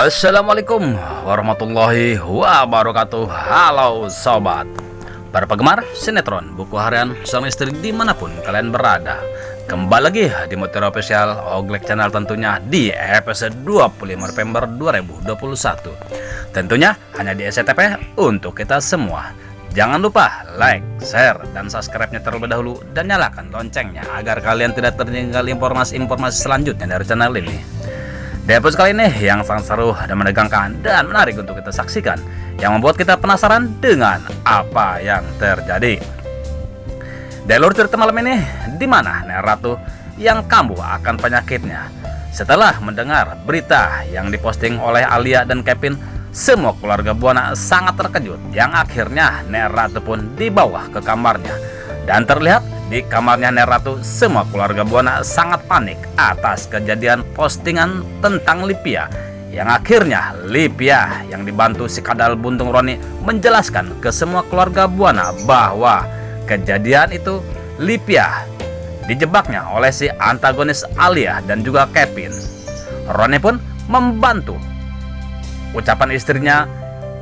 Assalamualaikum warahmatullahi wabarakatuh. Halo sobat, para penggemar sinetron Buku Harian Suami Istri dimanapun kalian berada, kembali lagi di Mutiara Official Oglek Channel tentunya di episode 25 November 2021. Tentunya hanya di SCTV untuk kita semua. Jangan lupa like, share, dan subscribe-nya terlebih dahulu dan nyalakan loncengnya agar kalian tidak tertinggal informasi-informasi selanjutnya dari channel ini. Di episode kali ini yang sangat seru dan menegangkan dan menarik untuk kita saksikan, yang membuat kita penasaran dengan apa yang terjadi. Di alur cerita malam ini, di mana Nek Ratu yang kambuh akan penyakitnya. Setelah mendengar berita yang diposting oleh Alia dan Kevin, semua keluarga Buana sangat terkejut, yang akhirnya Nek Ratu pun dibawa ke kamarnya. Dan terlihat di kamarnya Nek Ratu, semua keluarga Buana sangat panik atas kejadian postingan tentang Lipia, yang akhirnya Lipia yang dibantu si Kadal Buntung Roni menjelaskan ke semua keluarga Buana bahwa kejadian itu Lipia dijebaknya oleh si antagonis Alia dan juga Kevin. Roni pun membantu ucapan istrinya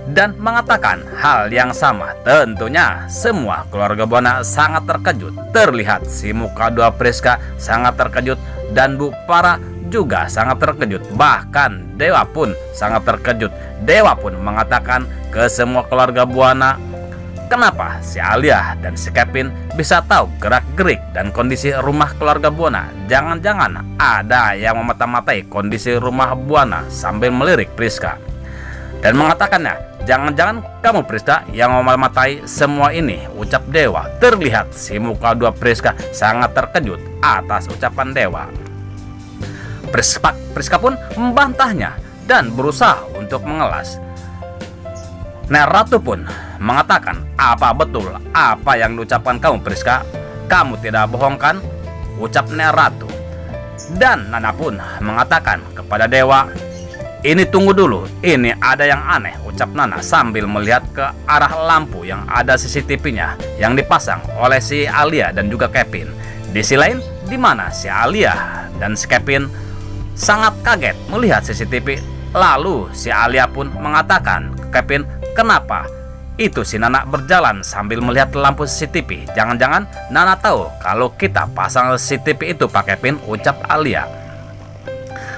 dan mengatakan hal yang sama. Tentunya semua keluarga Buana sangat terkejut. Terlihat si muka dua Priska sangat terkejut dan Bu Para juga sangat terkejut. Bahkan Dewa pun sangat terkejut. Dewa pun mengatakan ke semua keluarga Buana, kenapa si Alia dan si Kevin bisa tahu gerak-gerik dan kondisi rumah keluarga Buana? Jangan-jangan ada yang memata-matai kondisi rumah Buana, sambil melirik Priska dan mengatakannya, jangan-jangan kamu Priska yang memata-matai semua ini, ucap Dewa. Terlihat si muka dua Priska sangat terkejut atas ucapan Dewa. Priska pun membantahnya dan berusaha untuk mengelas. Nek Ratu pun mengatakan, apa betul apa yang diucapkan kamu Priska? Kamu tidak bohong kan? Ucap Nek Ratu. Dan Nana pun mengatakan kepada Dewa, ini tunggu dulu, ini ada yang aneh, ucap Nana sambil melihat ke arah lampu yang ada CCTV-nya yang dipasang oleh si Alia dan juga Kevin. Di sisi lain, di mana si Alia dan si Kevin sangat kaget melihat CCTV. Lalu si Alia pun mengatakan ke Kevin, kenapa itu si Nana berjalan sambil melihat lampu CCTV? Jangan-jangan Nana tahu kalau kita pasang CCTV itu Pak Kevin, ucap Alia.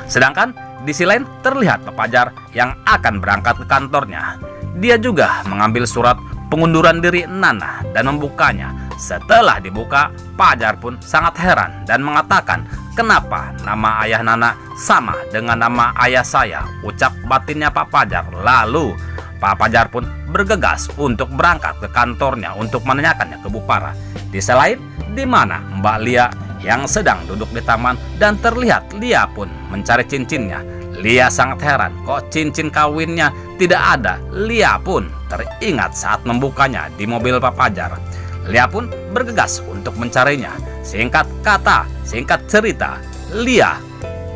Sedangkan di sisi lain terlihat Pak Pajar yang akan berangkat ke kantornya. Dia juga mengambil surat pengunduran diri Nana dan membukanya. Setelah dibuka, Pajar pun sangat heran dan mengatakan, kenapa nama ayah Nana sama dengan nama ayah saya, ucap batinnya Pak Pajar. Lalu Pak Pajar pun bergegas untuk berangkat ke kantornya untuk menanyakannya ke Bu Para. Di sisi lain, di mana Mbak Lia yang sedang duduk di taman dan terlihat Lia pun mencari cincinnya. Lia sangat heran, kok cincin kawinnya tidak ada. Lia pun teringat saat membukanya di mobil Pak Pajar. Lia pun bergegas untuk mencarinya. Singkat kata, singkat cerita,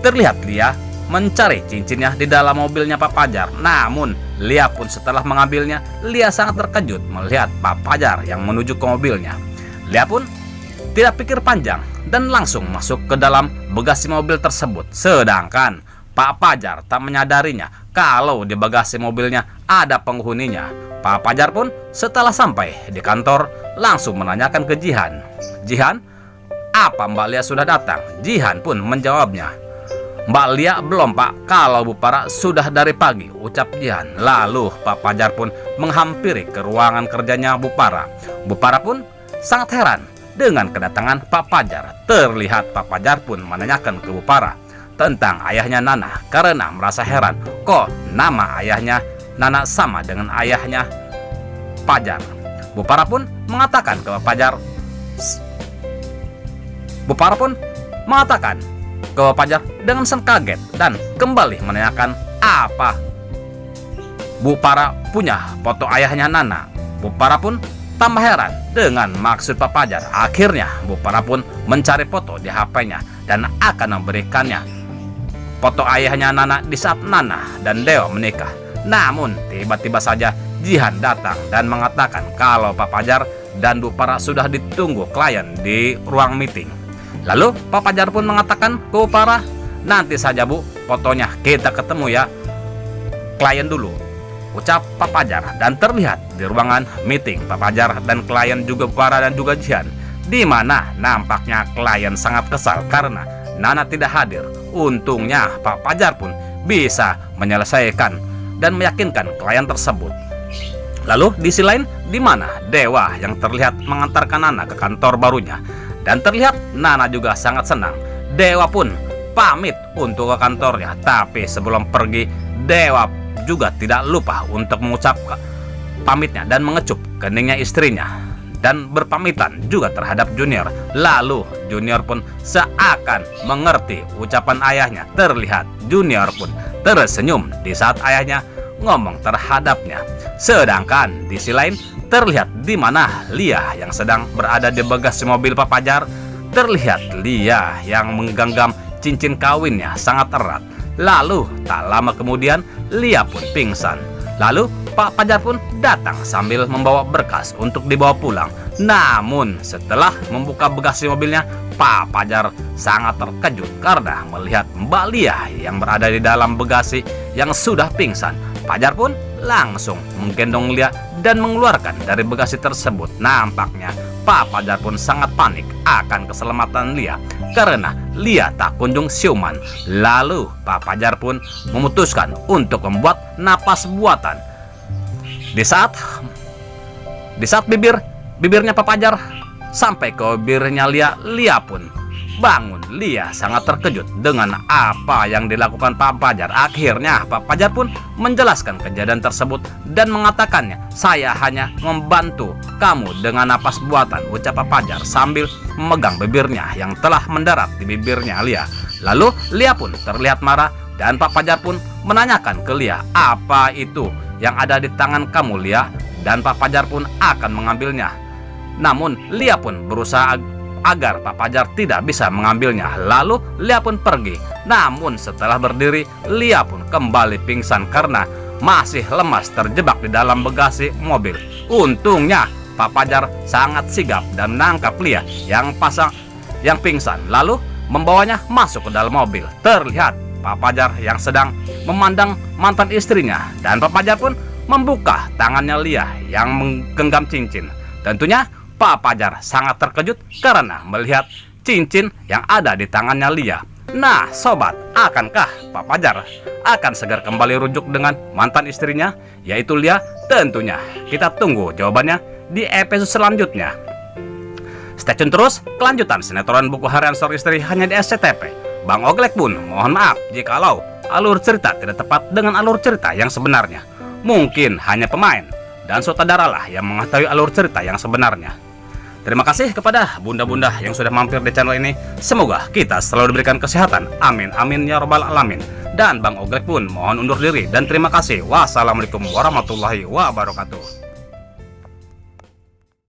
terlihat Lia mencari cincinnya di dalam mobilnya Pak Pajar. Namun Lia pun setelah mengambilnya, Lia sangat terkejut melihat Pak Pajar yang menuju ke mobilnya. Lia pun tidak pikir panjang dan langsung masuk ke dalam bagasi mobil tersebut. Sedangkan Pak Pajar tak menyadarinya kalau di bagasi mobilnya ada penghuninya. Pak Pajar pun setelah sampai di kantor langsung menanyakan ke Jihan. Jihan, apa Mbak Lia sudah datang? Jihan pun menjawabnya, Mbak Lia belum Pak, kalau Bu Para sudah dari pagi, ucap Jihan. Lalu Pak Pajar pun menghampiri ke ruangan kerjanya Bu Para. Bu Para pun sangat heran dengan kedatangan Pak Pajar. Terlihat Pak Pajar pun menanyakan ke Bu Para tentang ayahnya Nana karena merasa heran, kok nama ayahnya Nana sama dengan ayahnya Pajar. Bu Para pun mengatakan ke Pak Pajar, Bu Para pun mengatakan ke Pak Pajar dengan sangat kaget dan kembali menanyakan apa Bu Para punya foto ayahnya Nana. Bu Para pun tambah heran dengan maksud Pak Pajar. Akhirnya Bu Para pun mencari foto di HP-nya dan akan memberikannya foto ayahnya Nana di saat Nana dan Dewa menikah. Namun tiba-tiba saja Jihan datang dan mengatakan kalau Pak Pajar dan Bu Para sudah ditunggu klien di ruang meeting. Lalu Pak Pajar pun mengatakan ke Bu Para, nanti saja Bu fotonya, kita ketemu ya. klien dulu, ucap Pak Fajar. Dan terlihat di ruangan meeting Pak Fajar dan klien juga Farah dan juga Jihan, di mana nampaknya klien sangat kesal karena Nana tidak hadir. Untungnya Pak Fajar pun bisa menyelesaikan dan meyakinkan klien tersebut. Lalu di sisi lain, di mana Dewa yang terlihat mengantarkan Nana ke kantor barunya, dan terlihat Nana juga sangat senang. Dewa pun pamit untuk ke kantornya, tapi sebelum pergi Dewa juga tidak lupa untuk mengucapkan pamitnya dan mengecup keningnya istrinya dan berpamitan juga terhadap Junior. Lalu Junior pun seakan mengerti ucapan ayahnya. Terlihat Junior pun tersenyum di saat ayahnya ngomong terhadapnya. Sedangkan di sisi lain terlihat di mana Lia yang sedang berada di bagasi mobil Pak Fajar. Terlihat Lia yang menggenggam cincin kawinnya sangat erat. Lalu tak lama kemudian Lia pun pingsan. Lalu Pak Fajar pun datang sambil membawa berkas untuk dibawa pulang. Namun setelah membuka bagasi mobilnya, Pak Fajar sangat terkejut karena melihat Mbak Lia yang berada di dalam bagasi yang sudah pingsan. Fajar pun langsung menggendong Lia dan mengeluarkan dari bagasi tersebut. Nampaknya Pak Fajar pun sangat panik akan keselamatan Lia karena Lia tak kunjung siuman. Lalu Pak Fajar pun memutuskan untuk membuat napas buatan. Di saat bibirnya Pak Fajar sampai ke bibirnya Lia, Lia pun bangun. Lia sangat terkejut dengan apa yang dilakukan Pak Fajar. Akhirnya Pak Fajar pun menjelaskan kejadian tersebut dan mengatakannya, "Saya hanya membantu kamu dengan napas buatan," ucap Pak Fajar sambil memegang bibirnya yang telah mendarat di bibirnya Lia. Lalu Lia pun terlihat marah dan Pak Fajar pun menanyakan ke Lia, "Apa itu yang ada di tangan kamu, Lia?" Dan Pak Fajar pun akan mengambilnya. Namun Lia pun berusaha agar Pak Fajar tidak bisa mengambilnya. Lalu Lia pun pergi. Namun setelah berdiri, Lia pun kembali pingsan karena masih lemas terjebak di dalam bagasi mobil. Untungnya Pak Fajar sangat sigap dan menangkap Lia yang pingsan, lalu membawanya masuk ke dalam mobil. Terlihat Pak Fajar yang sedang memandang mantan istrinya, dan Pak Fajar pun membuka tangannya Lia yang menggenggam cincin. Tentunya Pak Fajar sangat terkejut karena melihat cincin yang ada di tangannya Lia. Nah sobat, akankah Pak Fajar akan segera kembali rujuk dengan mantan istrinya, yaitu Lia? Tentunya kita tunggu jawabannya di episode selanjutnya. Stay tune terus kelanjutan sinetron Buku Harian Seorang Istri hanya di SCTV. Bang Oglek pun mohon maaf jikalau alur cerita tidak tepat dengan alur cerita yang sebenarnya. Mungkin hanya pemain dan sutradara lah yang mengetahui alur cerita yang sebenarnya. Terima kasih kepada bunda-bunda yang sudah mampir di channel ini. Semoga kita selalu diberikan kesehatan. Amin, amin ya robbal alamin. Dan Bang Oglek pun mohon undur diri dan terima kasih. Wassalamualaikum warahmatullahi wabarakatuh.